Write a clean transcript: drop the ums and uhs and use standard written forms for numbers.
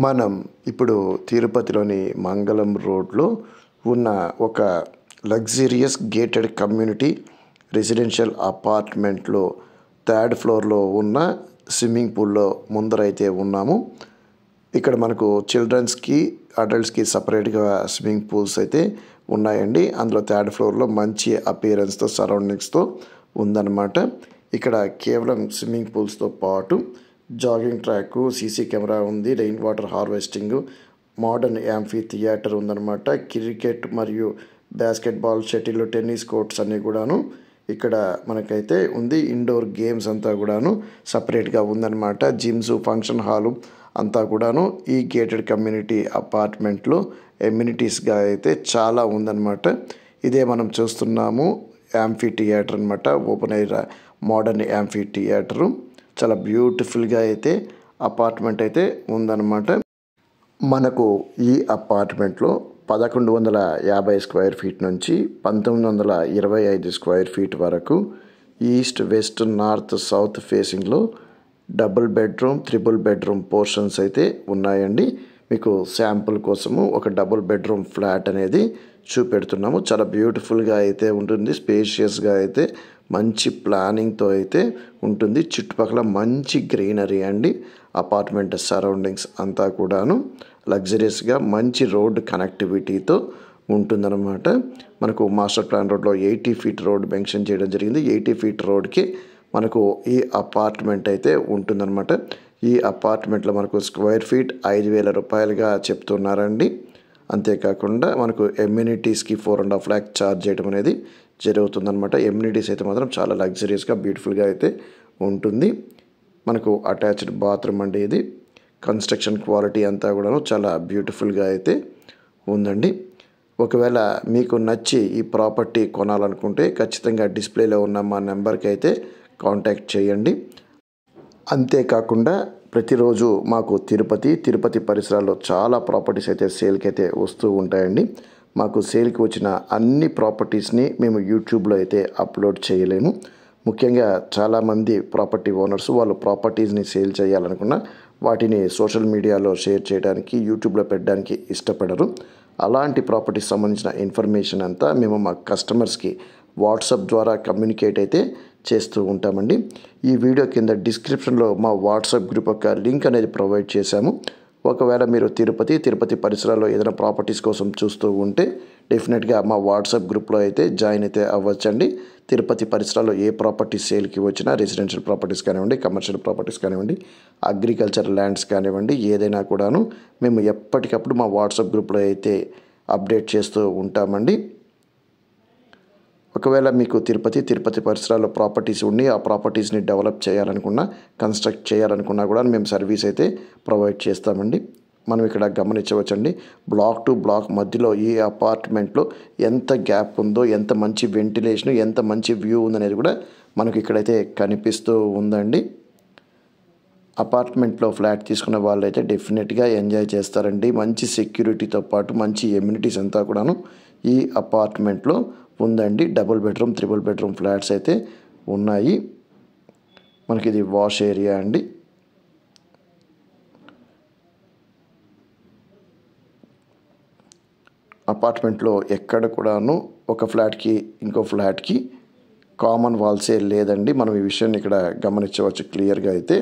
మనం ఇప్పుడు తిరుపతిలోని మంగళం రోడ్లో ఉన్న ఒక లగ్జరియస్ గేటెడ్ కమ్యూనిటీ రెసిడెన్షియల్ అపార్ట్మెంట్లో థర్డ్ ఫ్లోర్లో ఉన్న స్విమ్మింగ్ పూల్లో ముందరైతే ఉన్నాము. ఇక్కడ మనకు చిల్డ్రన్స్కి అడల్ట్స్కి సపరేట్గా స్విమ్మింగ్ పూల్స్ అయితే ఉన్నాయండి. అందులో థర్డ్ ఫ్లోర్లో మంచి అపియరెన్స్తో సరౌండింగ్స్తో ఉందన్నమాట. ఇక్కడ కేవలం స్విమ్మింగ్ పూల్స్తో పాటు జాగింగ్ ట్రాక్, సీసీ కెమెరా ఉంది, rain water harvesting, modern amphi theatre ఉందన్నమాట. క్రికెట్ మరియు బాస్కెట్బాల్, షటిల్, టెన్నిస్ కోర్ట్స్ అన్నీ కూడాను ఇక్కడ మనకైతే ఉంది. ఇండోర్ గేమ్స్ అంతా కూడాను సపరేట్గా ఉందన్నమాట. జిమ్స్, ఫంక్షన్ హాలు అంతా కూడాను ఈ గేటెడ్ కమ్యూనిటీ అపార్ట్మెంట్లో ఎమ్యూనిటీస్గా అయితే చాలా ఉందన్నమాట. ఇదే మనం చూస్తున్నాము యాంఫీ థియేటర్ అనమాట. Open air modern amphi theatre చాలా బ్యూటిఫుల్గా అయితే అపార్ట్మెంట్ అయితే ఉందన్నమాట. మనకు ఈ అపార్ట్మెంట్లో 1150 స్క్వేర్ ఫీట్ నుంచి 1925 స్క్వేర్ ఫీట్ వరకు ఈస్ట్, వెస్ట్, నార్త్, సౌత్ ఫేసింగ్లో double bedroom, triple bedroom portions అయితే ఉన్నాయండి. మీకు శాంపుల్ కోసము ఒక డబుల్ బెడ్రూమ్ ఫ్లాట్ అనేది చూపెడుతున్నాము. చాలా బ్యూటిఫుల్గా అయితే ఉంటుంది, స్పేషియస్గా అయితే మంచి ప్లానింగ్తో అయితే ఉంటుంది. చుట్టుపక్కల మంచి గ్రీనరీ అండి. అపార్ట్మెంట్ సరౌండింగ్స్ అంతా కూడాను లగ్జరియస్గా మంచి రోడ్ కనెక్టివిటీతో ఉంటుందన్నమాట. మనకు మాస్టర్ ప్లాన్ రోడ్లో 80 ఫీట్ రోడ్ మెన్షన్ చేయడం జరిగింది. 80 ఫీట్ రోడ్కి మనకు ఈ అపార్ట్మెంట్ అయితే ఉంటుందన్నమాట. ఈ అపార్ట్మెంట్లో మనకు స్క్వేర్ ఫీట్ 5,000 రూపాయలుగా చెప్తున్నారండి. అంతేకాకుండా మనకు ఎమ్యూనిటీస్కి 4.5 lakh ఛార్జ్ చేయడం అనేది జరుగుతుందన్నమాట. ఎమ్యూనిటీస్ అయితే మాత్రం చాలా లగ్జరియస్గా బ్యూటిఫుల్గా అయితే ఉంటుంది. మనకు అటాచ్డ్ బాత్రూమ్ అండి. ఇది కన్స్ట్రక్షన్ క్వాలిటీ అంతా కూడా చాలా బ్యూటిఫుల్గా అయితే ఉందండి. ఒకవేళ మీకు నచ్చి ఈ ప్రాపర్టీ కొనాలనుకుంటే ఖచ్చితంగా డిస్ప్లేలో ఉన్న మా నెంబర్కి అయితే కాంటాక్ట్ చేయండి. అంతేకాకుండా ప్రతిరోజు మాకు తిరుపతి పరిసరాల్లో చాలా ప్రాపర్టీస్ అయితే సేల్కి అయితే వస్తూ ఉంటాయండి. మాకు సేల్కి వచ్చిన అన్ని ప్రాపర్టీస్ని మేము యూట్యూబ్లో అయితే అప్లోడ్ చేయలేము. ముఖ్యంగా చాలామంది ప్రాపర్టీ ఓనర్స్ వాళ్ళు ప్రాపర్టీస్ని సేల్ చేయాలనుకున్న వాటిని సోషల్ మీడియాలో షేర్ చేయడానికి, యూట్యూబ్లో పెట్టడానికి ఇష్టపడరు. అలాంటి ప్రాపర్టీస్ సంబంధించిన ఇన్ఫర్మేషన్ అంతా మేము మా కస్టమర్స్కి వాట్సాప్ ద్వారా కమ్యూనికేట్ అయితే చేస్తూ ఉంటామండి. ఈ వీడియో కింద డిస్క్రిప్షన్లో మా వాట్సాప్ గ్రూప్ యొక్క లింక్ అనేది ప్రొవైడ్ చేశాము. ఒకవేళ మీరు తిరుపతి పరిసరాల్లో ఏదైనా ప్రాపర్టీస్ కోసం చూస్తూ ఉంటే డెఫినెట్గా మా వాట్సాప్ గ్రూప్లో అయితే జాయిన్ అయితే అవ్వచ్చండి. తిరుపతి పరిసరాల్లో ఏ ప్రాపర్టీస్ సేల్కి వచ్చినా, రెసిడెన్షియల్ ప్రాపర్టీస్ కానివ్వండి, కమర్షియల్ ప్రాపర్టీస్ కానివ్వండి, అగ్రికల్చర్ ల్యాండ్స్ కానివ్వండి, ఏదైనా కూడాను మేము ఎప్పటికప్పుడు మా వాట్సాప్ గ్రూప్లో అయితే అప్డేట్ చేస్తూ ఉంటామండి. ఒకవేళ మీకు తిరుపతి పరిసరాల్లో ప్రాపర్టీస్ ఉండి ఆ ప్రాపర్టీస్ని డెవలప్ చేయాలనుకున్నా, కన్స్ట్రక్ట్ చేయాలనుకున్నా కూడా మేము సర్వీస్ అయితే ప్రొవైడ్ చేస్తామండి. మనం ఇక్కడ గమనించవచ్చండి, బ్లాక్ టు బ్లాక్ మధ్యలో ఈ అపార్ట్మెంట్లో ఎంత గ్యాప్ ఉందో, ఎంత మంచి వెంటిలేషన్, ఎంత మంచి వ్యూ ఉందనేది కూడా మనకు ఇక్కడైతే కనిపిస్తూ ఉందండి. అపార్ట్మెంట్లో ఫ్లాట్ తీసుకున్న వాళ్ళు అయితే డెఫినెట్గా ఎంజాయ్ చేస్తారండి. మంచి సెక్యూరిటీతో పాటు మంచి ఎమ్యూనిటీస్ అంతా కూడాను ఈ అపార్ట్మెంట్లో ఉందండి. Double bedroom, triple bedroom flats అయితే ఉన్నాయి. మనకి ఇది వాష్ ఏరియా అండి. అపార్ట్మెంట్లో ఎక్కడ కూడాను ఒక ఫ్లాట్కి ఇంకో ఫ్లాట్కి కామన్ వాల్సే లేదండి. మనం ఈ విషయాన్ని ఇక్కడ గమనించవచ్చు క్లియర్గా అయితే.